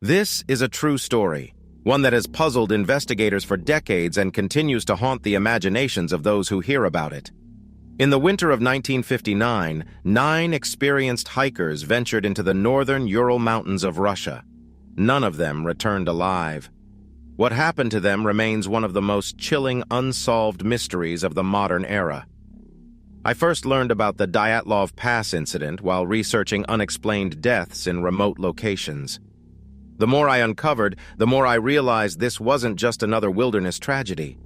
This is a true story, one that has puzzled investigators for decades and continues to haunt the imaginations of those who hear about it. In the winter of 1959, 9 experienced hikers ventured into the northern Ural Mountains of Russia. None of them returned alive. What happened to them remains one of the most chilling unsolved mysteries of the modern era. I first learned about the Dyatlov Pass Incident while researching unexplained deaths in remote locations. The more I uncovered, the more I realized this wasn't just another wilderness tragedy.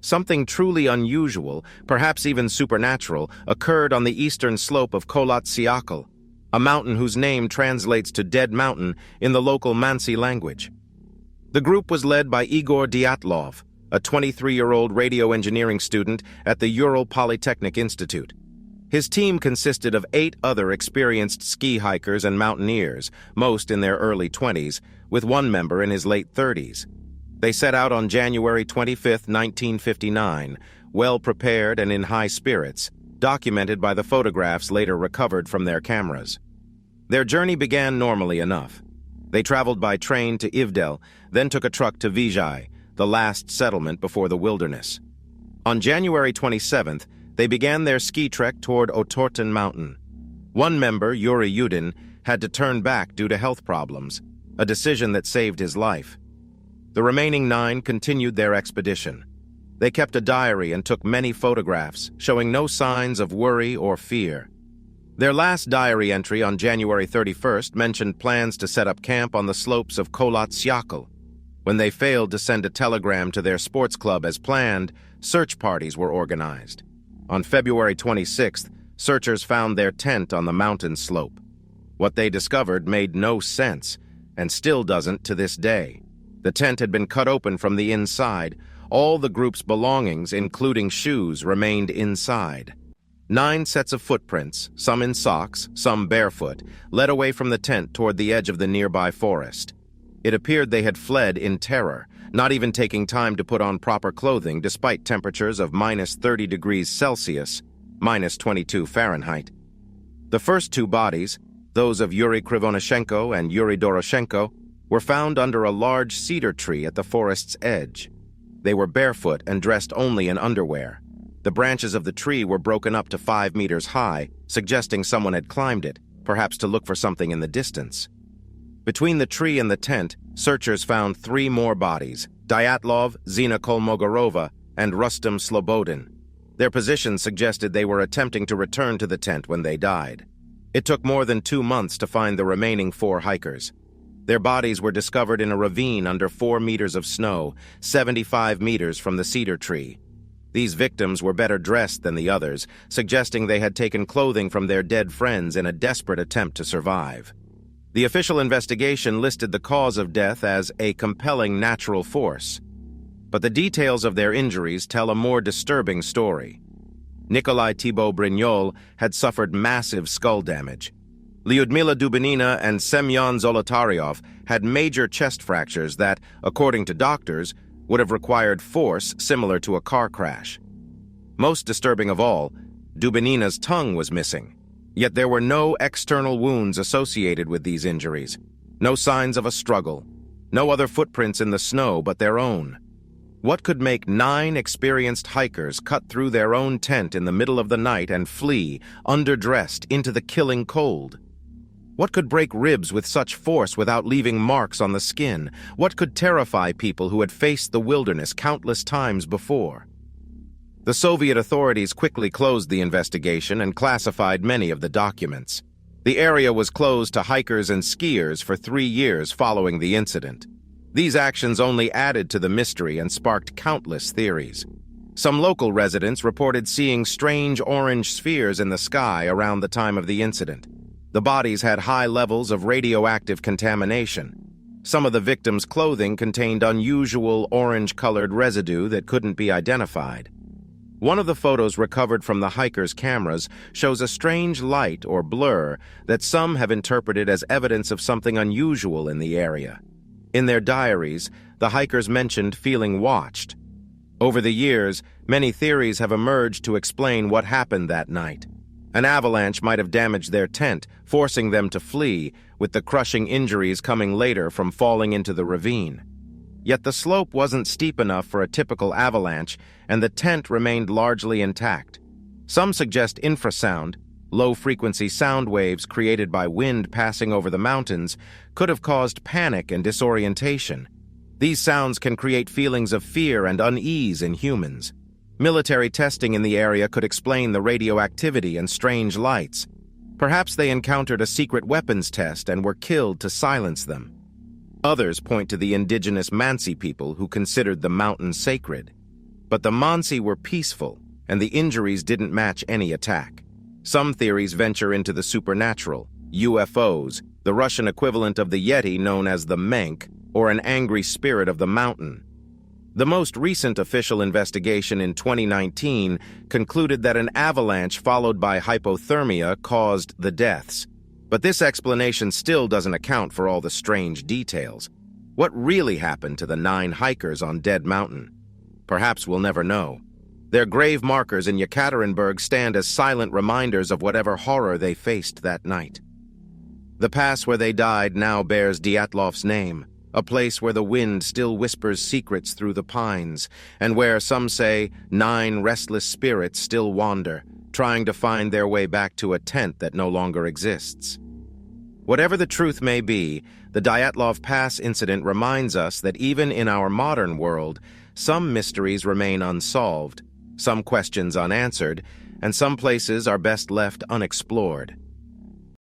Something truly unusual, perhaps even supernatural, occurred on the eastern slope of Kholat Syakhl, a mountain whose name translates to Dead Mountain in the local Mansi language. The group was led by Igor Dyatlov, a 23-year-old radio engineering student at the Ural Polytechnic Institute. His team consisted of 8 other experienced ski hikers and mountaineers, most in their early 20s, with one member in his late 30s. They set out on January 25, 1959, well-prepared and in high spirits, documented by the photographs later recovered from their cameras. Their journey began normally enough. They traveled by train to Ivdel, then took a truck to Vizhai, the last settlement before the wilderness. On January 27th, they began their ski trek toward Otorten Mountain. One member, Yuri Yudin, had to turn back due to health problems, a decision that saved his life. The remaining 9 continued their expedition. They kept a diary and took many photographs, showing no signs of worry or fear. Their last diary entry on January 31st mentioned plans to set up camp on the slopes of Kholat Syakhl. When they failed to send a telegram to their sports club as planned, search parties were organized. On February 26th, searchers found their tent on the mountain slope. What they discovered made no sense, and still doesn't to this day. The tent had been cut open from the inside. All the group's belongings, including shoes, remained inside. 9 sets of footprints, some in socks, some barefoot, led away from the tent toward the edge of the nearby forest. It appeared they had fled in terror, not even taking time to put on proper clothing despite temperatures of minus 30 degrees Celsius, minus 22 Fahrenheit. The first 2 bodies, those of Yuri Krivonashenko and Yuri Doroshenko, were found under a large cedar tree at the forest's edge. They were barefoot and dressed only in underwear. The branches of the tree were broken up to 5 meters high, suggesting someone had climbed it, perhaps to look for something in the distance. Between the tree and the tent, searchers found 3 more bodies, Dyatlov, Zina Kolmogorova, and Rustem Slobodin. Their positions suggested they were attempting to return to the tent when they died. It took more than 2 months to find the remaining 4 hikers. Their bodies were discovered in a ravine under 4 meters of snow, 75 meters from the cedar tree. These victims were better dressed than the others, suggesting they had taken clothing from their dead friends in a desperate attempt to survive. The official investigation listed the cause of death as a compelling natural force. But the details of their injuries tell a more disturbing story. Nikolai Thibault Brignol had suffered massive skull damage. Lyudmila Dubinina and Semyon Zolotaryov had major chest fractures that, according to doctors, would have required force similar to a car crash. Most disturbing of all, Dubinina's tongue was missing. Yet there were no external wounds associated with these injuries, no signs of a struggle, no other footprints in the snow but their own. What could make 9 experienced hikers cut through their own tent in the middle of the night and flee, underdressed, into the killing cold? What could break ribs with such force without leaving marks on the skin? What could terrify people who had faced the wilderness countless times before? The Soviet authorities quickly closed the investigation and classified many of the documents. The area was closed to hikers and skiers for 3 years following the incident. These actions only added to the mystery and sparked countless theories. Some local residents reported seeing strange orange spheres in the sky around the time of the incident. The bodies had high levels of radioactive contamination. Some of the victims' clothing contained unusual orange-colored residue that couldn't be identified. One of the photos recovered from the hikers' cameras shows a strange light or blur that some have interpreted as evidence of something unusual in the area. In their diaries, the hikers mentioned feeling watched. Over the years, many theories have emerged to explain what happened that night. An avalanche might have damaged their tent, forcing them to flee, with the crushing injuries coming later from falling into the ravine. Yet the slope wasn't steep enough for a typical avalanche, and the tent remained largely intact. Some suggest infrasound, low-frequency sound waves created by wind passing over the mountains, could have caused panic and disorientation. These sounds can create feelings of fear and unease in humans. Military testing in the area could explain the radioactivity and strange lights. Perhaps they encountered a secret weapons test and were killed to silence them. Others point to the indigenous Mansi people who considered the mountain sacred. But the Mansi were peaceful, and the injuries didn't match any attack. Some theories venture into the supernatural, UFOs, the Russian equivalent of the Yeti known as the Menk, or an angry spirit of the mountain. The most recent official investigation in 2019 concluded that an avalanche followed by hypothermia caused the deaths. But this explanation still doesn't account for all the strange details. What really happened to the 9 hikers on Dead Mountain? Perhaps we'll never know. Their grave markers in Yekaterinburg stand as silent reminders of whatever horror they faced that night. The pass where they died now bears Dyatlov's name, a place where the wind still whispers secrets through the pines, and where, some say, 9 restless spirits still wander, trying to find their way back to a tent that no longer exists. Whatever the truth may be, the Dyatlov Pass incident reminds us that even in our modern world, some mysteries remain unsolved, some questions unanswered, and some places are best left unexplored.